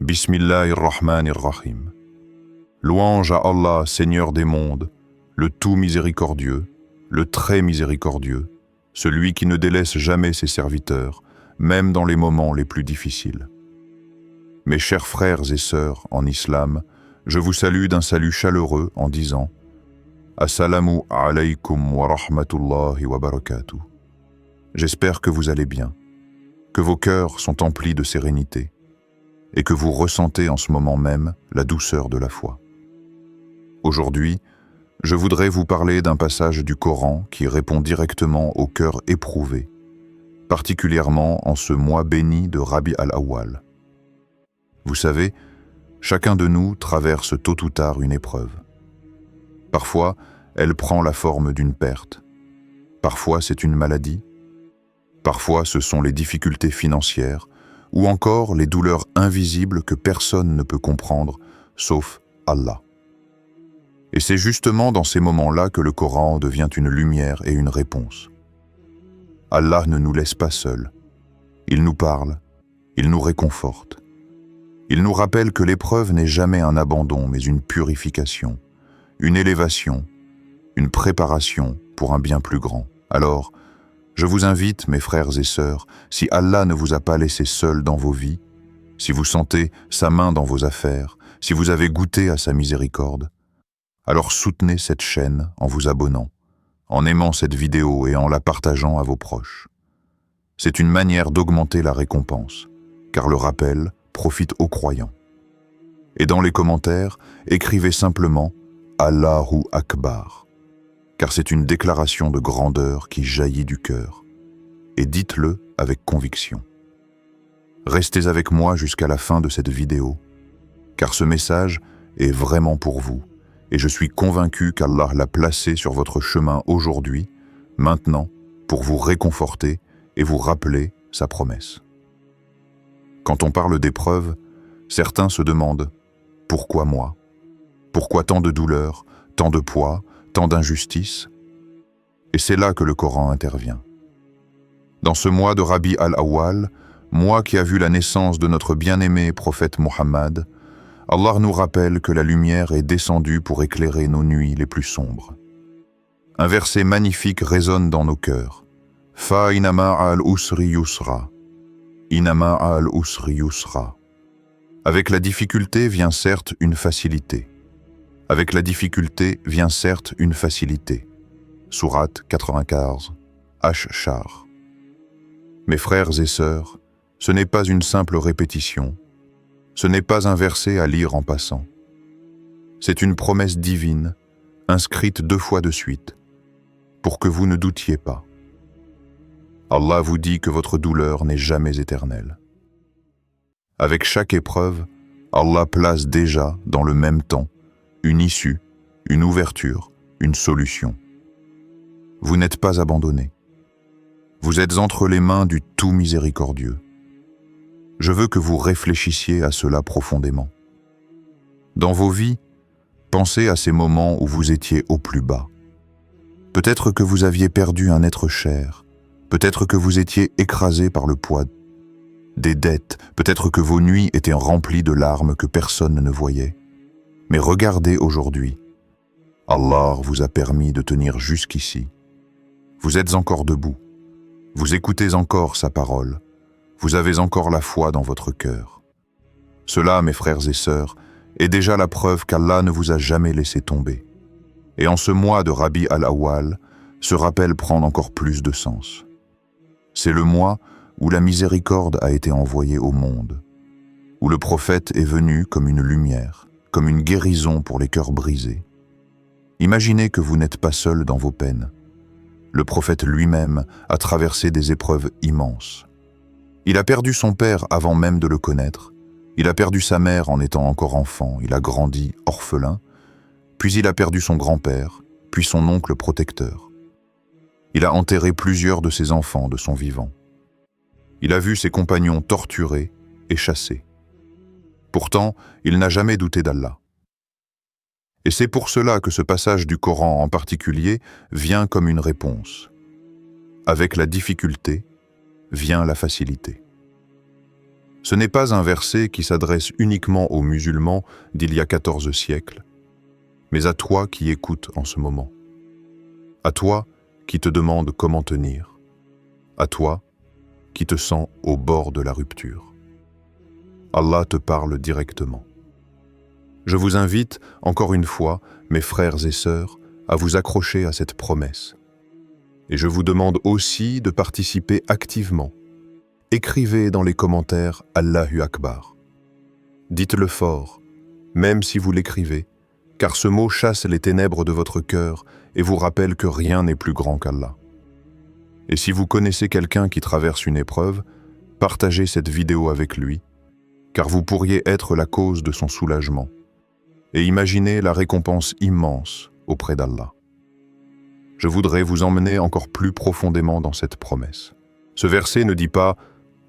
Bismillahirrahmanirrahim. Louange à Allah, Seigneur des mondes, le tout miséricordieux, le très miséricordieux, celui qui ne délaisse jamais ses serviteurs, même dans les moments les plus difficiles. Mes chers frères et sœurs en islam, je vous salue d'un salut chaleureux en disant « Assalamu alaykum wa rahmatullahi wa barakatuh ». J'espère que vous allez bien, que vos cœurs sont emplis de sérénité et que vous ressentez en ce moment même la douceur de la foi. Aujourd'hui, je voudrais vous parler d'un passage du Coran qui répond directement au cœur éprouvé, particulièrement en ce mois béni de Rabi al-Awwal. Vous savez, chacun de nous traverse tôt ou tard une épreuve. Parfois, elle prend la forme d'une perte. Parfois, c'est une maladie. Parfois, ce sont les difficultés financières ou encore les douleurs invisibles que personne ne peut comprendre, sauf Allah. Et c'est justement dans ces moments-là que le Coran devient une lumière et une réponse. Allah ne nous laisse pas seuls. Il nous parle, il nous réconforte. Il nous rappelle que l'épreuve n'est jamais un abandon, mais une purification, une élévation, une préparation pour un bien plus grand. Alors, je vous invite, mes frères et sœurs, si Allah ne vous a pas laissé seuls dans vos vies, si vous sentez sa main dans vos affaires, si vous avez goûté à sa miséricorde, alors soutenez cette chaîne en vous abonnant, en aimant cette vidéo et en la partageant à vos proches. C'est une manière d'augmenter la récompense, car le rappel profite aux croyants. Et dans les commentaires, écrivez simplement « Allahu Akbar », car c'est une déclaration de grandeur qui jaillit du cœur, et dites-le avec conviction. Restez avec moi jusqu'à la fin de cette vidéo, car ce message est vraiment pour vous, et je suis convaincu qu'Allah l'a placé sur votre chemin aujourd'hui, maintenant, pour vous réconforter et vous rappeler sa promesse. Quand on parle d'épreuves, certains se demandent « Pourquoi moi ? Pourquoi tant de douleurs, tant de poids, tant d'injustice ?» Et c'est là que le Coran intervient. Dans ce mois de Rabi al-Awwal, mois qui a vu la naissance de notre bien-aimé prophète Mohammed, Allah nous rappelle que la lumière est descendue pour éclairer nos nuits les plus sombres. Un verset magnifique résonne dans nos cœurs. « Fa inama al-usri yusra » Inama al-usri yusra. Avec la difficulté vient certes une facilité. Avec la difficulté vient certes une facilité. Sourate 95, Ash-Shar. Mes frères et sœurs, ce n'est pas une simple répétition. Ce n'est pas un verset à lire en passant. C'est une promesse divine, inscrite 2 fois de suite, pour que vous ne doutiez pas. Allah vous dit que votre douleur n'est jamais éternelle. Avec chaque épreuve, Allah place déjà, dans le même temps, une issue, une ouverture, une solution. Vous n'êtes pas abandonné. Vous êtes entre les mains du tout miséricordieux. Je veux que vous réfléchissiez à cela profondément. Dans vos vies, pensez à ces moments où vous étiez au plus bas. Peut-être que vous aviez perdu un être cher, peut-être que vous étiez écrasé par le poids des dettes, peut-être que vos nuits étaient remplies de larmes que personne ne voyait. Mais regardez aujourd'hui, Allah vous a permis de tenir jusqu'ici. Vous êtes encore debout, vous écoutez encore sa parole, vous avez encore la foi dans votre cœur. Cela, mes frères et sœurs, est déjà la preuve qu'Allah ne vous a jamais laissé tomber. Et en ce mois de Rabi al-Awwal, ce rappel prend encore plus de sens. C'est le mois où la miséricorde a été envoyée au monde, où le prophète est venu comme une lumière, comme une guérison pour les cœurs brisés. Imaginez que vous n'êtes pas seul dans vos peines. Le prophète lui-même a traversé des épreuves immenses. Il a perdu son père avant même de le connaître, il a perdu sa mère en étant encore enfant, il a grandi orphelin, puis il a perdu son grand-père, puis son oncle protecteur. Il a enterré plusieurs de ses enfants de son vivant. Il a vu ses compagnons torturés et chassés. Pourtant, il n'a jamais douté d'Allah. Et c'est pour cela que ce passage du Coran en particulier vient comme une réponse. Avec la difficulté vient la facilité. Ce n'est pas un verset qui s'adresse uniquement aux musulmans d'il y a 14 siècles, mais à toi qui écoutes en ce moment. À toi qui te demande comment tenir. À toi qui te sens au bord de la rupture. Allah te parle directement. Je vous invite, encore une fois, mes frères et sœurs, à vous accrocher à cette promesse. Et je vous demande aussi de participer activement. Écrivez dans les commentaires « Allahu Akbar ». Dites-le fort, même si vous l'écrivez, car ce mot chasse les ténèbres de votre cœur et vous rappelle que rien n'est plus grand qu'Allah. Et si vous connaissez quelqu'un qui traverse une épreuve, partagez cette vidéo avec lui, car vous pourriez être la cause de son soulagement. Et imaginez la récompense immense auprès d'Allah. Je voudrais vous emmener encore plus profondément dans cette promesse. Ce verset ne dit pas «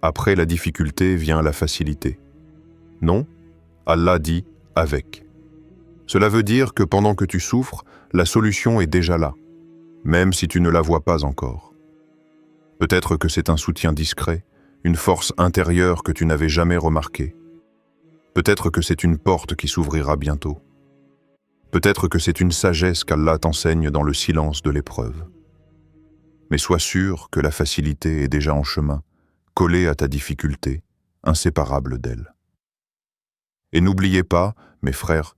après la difficulté vient la facilité ». Non, Allah dit « avec ». Cela veut dire que pendant que tu souffres, la solution est déjà là, même si tu ne la vois pas encore. Peut-être que c'est un soutien discret, une force intérieure que tu n'avais jamais remarquée. Peut-être que c'est une porte qui s'ouvrira bientôt. Peut-être que c'est une sagesse qu'Allah t'enseigne dans le silence de l'épreuve. Mais sois sûr que la facilité est déjà en chemin, collée à ta difficulté, inséparable d'elle. Et n'oubliez pas, mes frères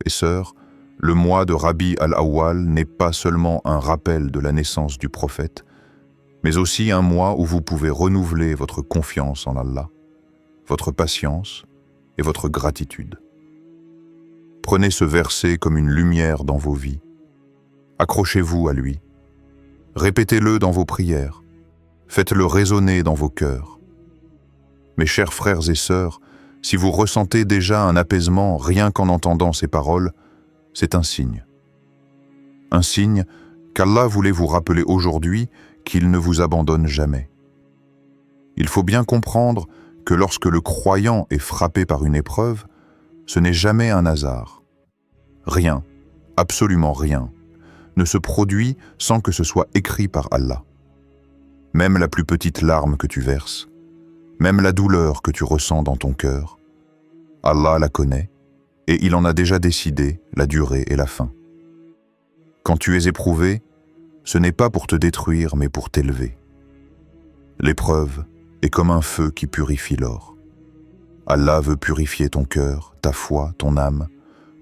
et sœurs, le mois de Rabi al-Awwal n'est pas seulement un rappel de la naissance du prophète, mais aussi un mois où vous pouvez renouveler votre confiance en Allah, votre patience et votre gratitude. Prenez ce verset comme une lumière dans vos vies. Accrochez-vous à lui. Répétez-le dans vos prières. Faites-le résonner dans vos cœurs. Mes chers frères et sœurs, si vous ressentez déjà un apaisement rien qu'en entendant ces paroles, c'est un signe. Un signe qu'Allah voulait vous rappeler aujourd'hui qu'il ne vous abandonne jamais. Il faut bien comprendre que lorsque le croyant est frappé par une épreuve, ce n'est jamais un hasard. Rien, absolument rien, ne se produit sans que ce soit écrit par Allah. Même la plus petite larme que tu verses, même la douleur que tu ressens dans ton cœur, Allah la connaît et il en a déjà décidé la durée et la fin. Quand tu es éprouvé, ce n'est pas pour te détruire mais pour t'élever. L'épreuve est comme un feu qui purifie l'or. Allah veut purifier ton cœur, ta foi, ton âme,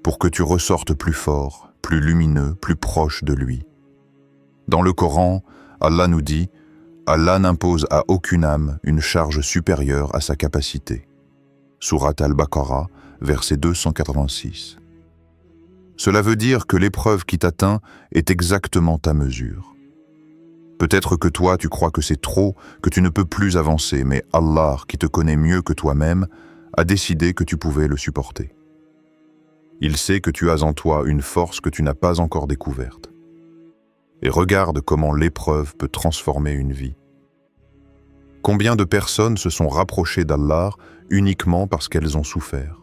pour que tu ressortes plus fort, plus lumineux, plus proche de lui. Dans le Coran, Allah nous dit « Allah n'impose à aucune âme une charge supérieure à sa capacité ». Sourate Al-Baqarah, verset 286. Cela veut dire que l'épreuve qui t'atteint est exactement ta mesure. Peut-être que toi tu crois que c'est trop, que tu ne peux plus avancer, mais Allah, qui te connaît mieux que toi-même, a décidé que tu pouvais le supporter. Il sait que tu as en toi une force que tu n'as pas encore découverte. Et regarde comment l'épreuve peut transformer une vie. Combien de personnes se sont rapprochées d'Allah uniquement parce qu'elles ont souffert?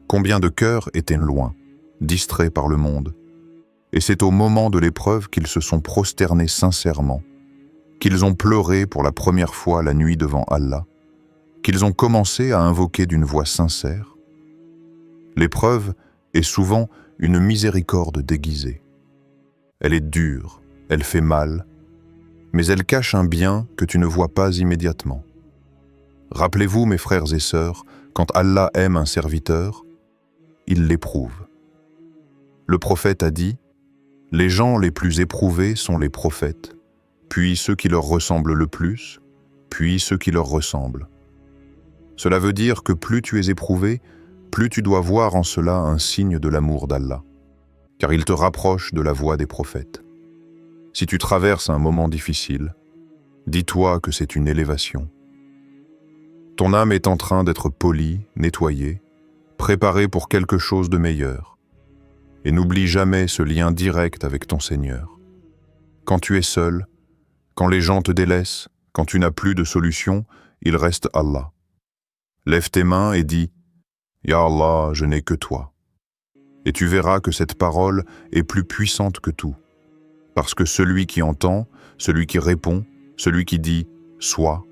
Combien de cœurs étaient loin, distraits par le monde? Et c'est au moment de l'épreuve qu'ils se sont prosternés sincèrement, qu'ils ont pleuré pour la première fois la nuit devant Allah, qu'ils ont commencé à invoquer d'une voix sincère. L'épreuve est souvent une miséricorde déguisée. Elle est dure, elle fait mal, mais elle cache un bien que tu ne vois pas immédiatement. Rappelez-vous, mes frères et sœurs, quand Allah aime un serviteur, il l'éprouve. Le prophète a dit « Les gens les plus éprouvés sont les prophètes, puis ceux qui leur ressemblent le plus, puis ceux qui leur ressemblent. » Cela veut dire que plus tu es éprouvé, plus tu dois voir en cela un signe de l'amour d'Allah, car il te rapproche de la voie des prophètes. Si tu traverses un moment difficile, dis-toi que c'est une élévation. Ton âme est en train d'être polie, nettoyée, préparée pour quelque chose de meilleur. Et n'oublie jamais ce lien direct avec ton Seigneur. Quand tu es seul, quand les gens te délaissent, quand tu n'as plus de solution, il reste Allah. Lève tes mains et dis « Ya Allah, je n'ai que toi ». Et tu verras que cette parole est plus puissante que tout. Parce que celui qui entend, celui qui répond, celui qui dit « Sois »,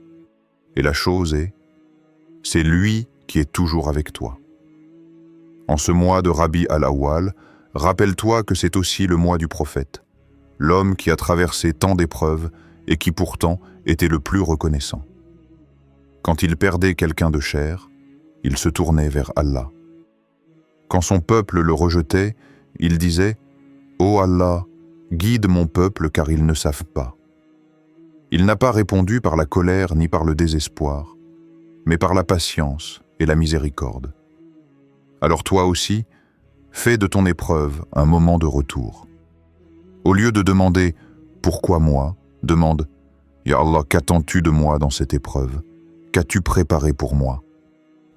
et la chose est, C'est lui qui est toujours avec toi. En ce mois de Rabi al-Awwal, rappelle-toi que c'est aussi le mois du prophète, l'homme qui a traversé tant d'épreuves et qui pourtant était le plus reconnaissant. Quand il perdait quelqu'un de cher, il se tournait vers Allah. Quand son peuple le rejetait, il disait « Ô Allah, guide mon peuple car ils ne savent pas ». Il n'a pas répondu par la colère ni par le désespoir, mais par la patience et la miséricorde. Alors toi aussi, fais de ton épreuve un moment de retour. Au lieu de demander « Pourquoi moi ?», demande « Ya Allah, qu'attends-tu de moi dans cette épreuve ? Qu'as-tu préparé pour moi ?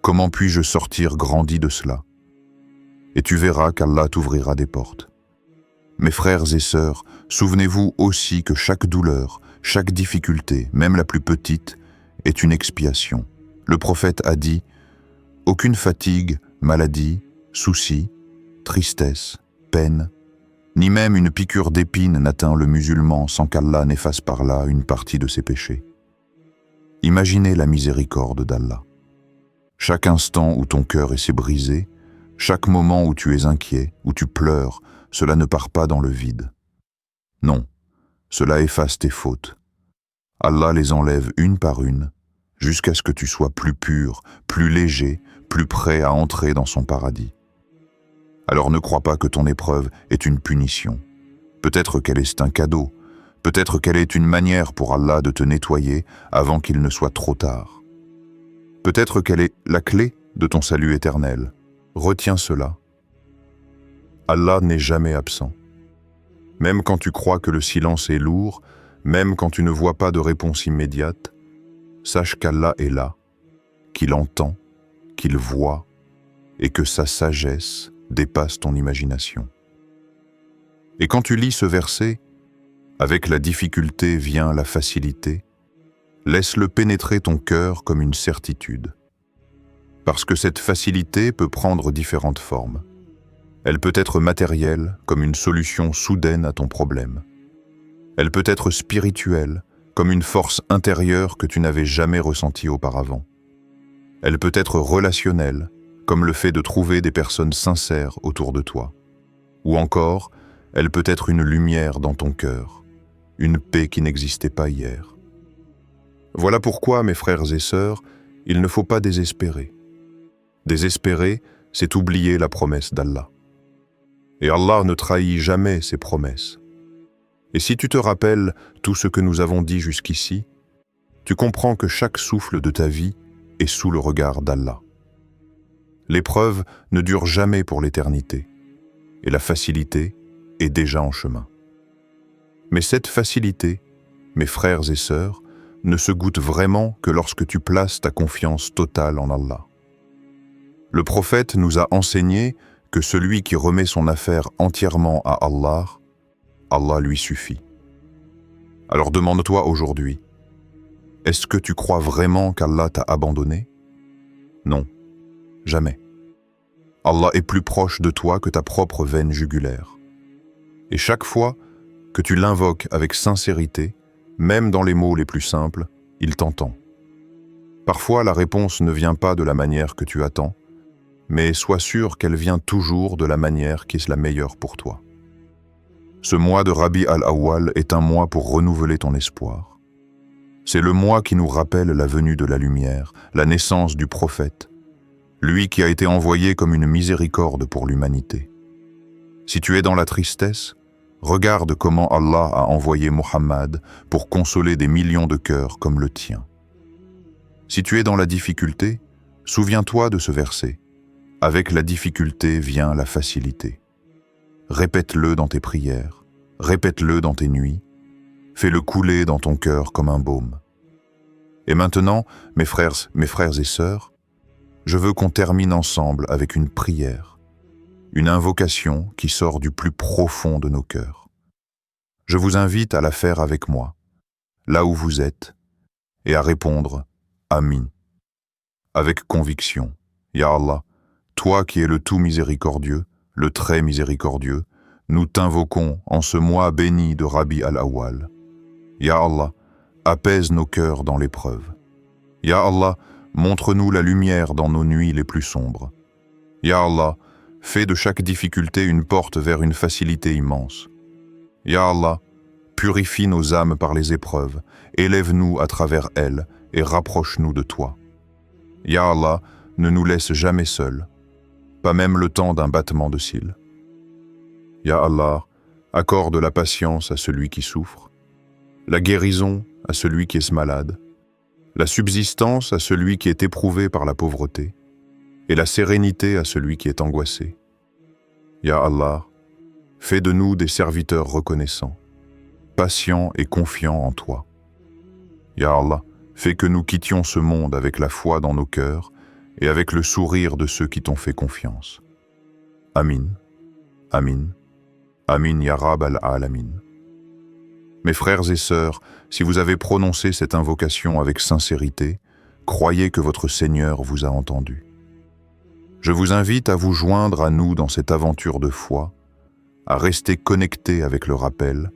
Comment puis-je sortir grandi de cela ?» Et tu verras qu'Allah t'ouvrira des portes. Mes frères et sœurs, souvenez-vous aussi que chaque douleur, chaque difficulté, même la plus petite, est une expiation. Le prophète a dit « Aucune fatigue, maladie, souci, tristesse, peine, ni même une piqûre d'épine n'atteint le musulman sans qu'Allah n'efface par là une partie de ses péchés. » Imaginez la miséricorde d'Allah. Chaque instant où ton cœur s'est brisé, chaque moment où tu es inquiet, où tu pleures, cela ne part pas dans le vide. Non, cela efface tes fautes. Allah les enlève une par une, jusqu'à ce que tu sois plus pur, plus léger, plus prêt à entrer dans son paradis. Alors ne crois pas que ton épreuve est une punition. Peut-être qu'elle est un cadeau, peut-être qu'elle est une manière pour Allah de te nettoyer avant qu'il ne soit trop tard. Peut-être qu'elle est la clé de ton salut éternel. Retiens cela. Allah n'est jamais absent. Même quand tu crois que le silence est lourd, même quand tu ne vois pas de réponse immédiate, sache qu'Allah est là, qu'il entend, qu'il voit, et que sa sagesse dépasse ton imagination. Et quand tu lis ce verset, avec la difficulté vient la facilité, laisse-le pénétrer ton cœur comme une certitude. Parce que cette facilité peut prendre différentes formes. Elle peut être matérielle, comme une solution soudaine à ton problème. Elle peut être spirituelle, comme une force intérieure que tu n'avais jamais ressentie auparavant. Elle peut être relationnelle, comme le fait de trouver des personnes sincères autour de toi. Ou encore, elle peut être une lumière dans ton cœur, une paix qui n'existait pas hier. Voilà pourquoi, mes frères et sœurs, il ne faut pas désespérer. Désespérer, c'est oublier la promesse d'Allah. Et Allah ne trahit jamais ses promesses. Et si tu te rappelles tout ce que nous avons dit jusqu'ici, tu comprends que chaque souffle de ta vie est sous le regard d'Allah. L'épreuve ne dure jamais pour l'éternité, et la facilité est déjà en chemin. Mais cette facilité, mes frères et sœurs, ne se goûte vraiment que lorsque tu places ta confiance totale en Allah. Le prophète nous a enseigné que celui qui remet son affaire entièrement à Allah, Allah lui suffit. Alors demande-toi aujourd'hui, est-ce que tu crois vraiment qu'Allah t'a abandonné? Non, jamais. Allah est plus proche de toi que ta propre veine jugulaire. Et chaque fois que tu l'invoques avec sincérité, même dans les mots les plus simples, il t'entend. Parfois, la réponse ne vient pas de la manière que tu attends, mais sois sûr qu'elle vient toujours de la manière qui est la meilleure pour toi. Ce mois de Rabi al-Awwal est un mois pour renouveler ton espoir. C'est le mois qui nous rappelle la venue de la lumière, la naissance du prophète, lui qui a été envoyé comme une miséricorde pour l'humanité. Si tu es dans la tristesse, regarde comment Allah a envoyé Muhammad pour consoler des millions de cœurs comme le tien. Si tu es dans la difficulté, souviens-toi de ce verset. Avec la difficulté vient la facilité. Répète-le dans tes prières, répète-le dans tes nuits, fais-le couler dans ton cœur comme un baume. Et maintenant, mes frères et sœurs, je veux qu'on termine ensemble avec une prière, une invocation qui sort du plus profond de nos cœurs. Je vous invite à la faire avec moi, là où vous êtes, et à répondre « Amin » avec conviction. Ya Allah, toi qui es le tout miséricordieux, le très miséricordieux, nous t'invoquons en ce mois béni de Rabi al-Awwal. Ya Allah, apaise nos cœurs dans l'épreuve. Ya Allah, Montre-nous la lumière dans nos nuits les plus sombres. Ya Allah, fais de chaque difficulté une porte vers une facilité immense. Ya Allah, purifie nos âmes par les épreuves, élève-nous à travers elles et rapproche-nous de toi. Ya Allah, ne nous laisse jamais seuls, pas même le temps d'un battement de cils. Ya Allah, accorde la patience à celui qui souffre, la guérison à celui qui est malade, la subsistance à celui qui est éprouvé par la pauvreté, et la sérénité à celui qui est angoissé. Ya Allah, fais de nous des serviteurs reconnaissants, patients et confiants en toi. Ya Allah, fais que nous quittions ce monde avec la foi dans nos cœurs et avec le sourire de ceux qui t'ont fait confiance. Amin, Amin, Amin ya Rab al-Alamin. Mes frères et sœurs, si vous avez prononcé cette invocation avec sincérité, croyez que votre Seigneur vous a entendu. Je vous invite à vous joindre à nous dans cette aventure de foi, à rester connecté avec le rappel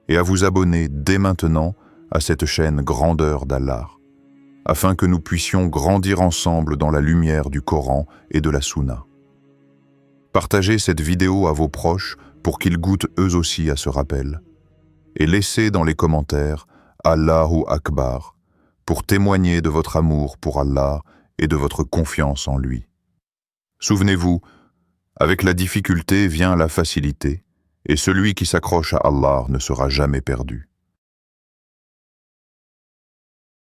et à vous abonner dès maintenant à cette chaîne Grandeur d'Allah, afin que nous puissions grandir ensemble dans la lumière du Coran et de la Sunna. Partagez cette vidéo à vos proches pour qu'ils goûtent eux aussi à ce rappel. Et laissez dans les commentaires « Allahu Akbar » pour témoigner de votre amour pour Allah et de votre confiance en lui. Souvenez-vous, avec la difficulté vient la facilité, et celui qui s'accroche à Allah ne sera jamais perdu.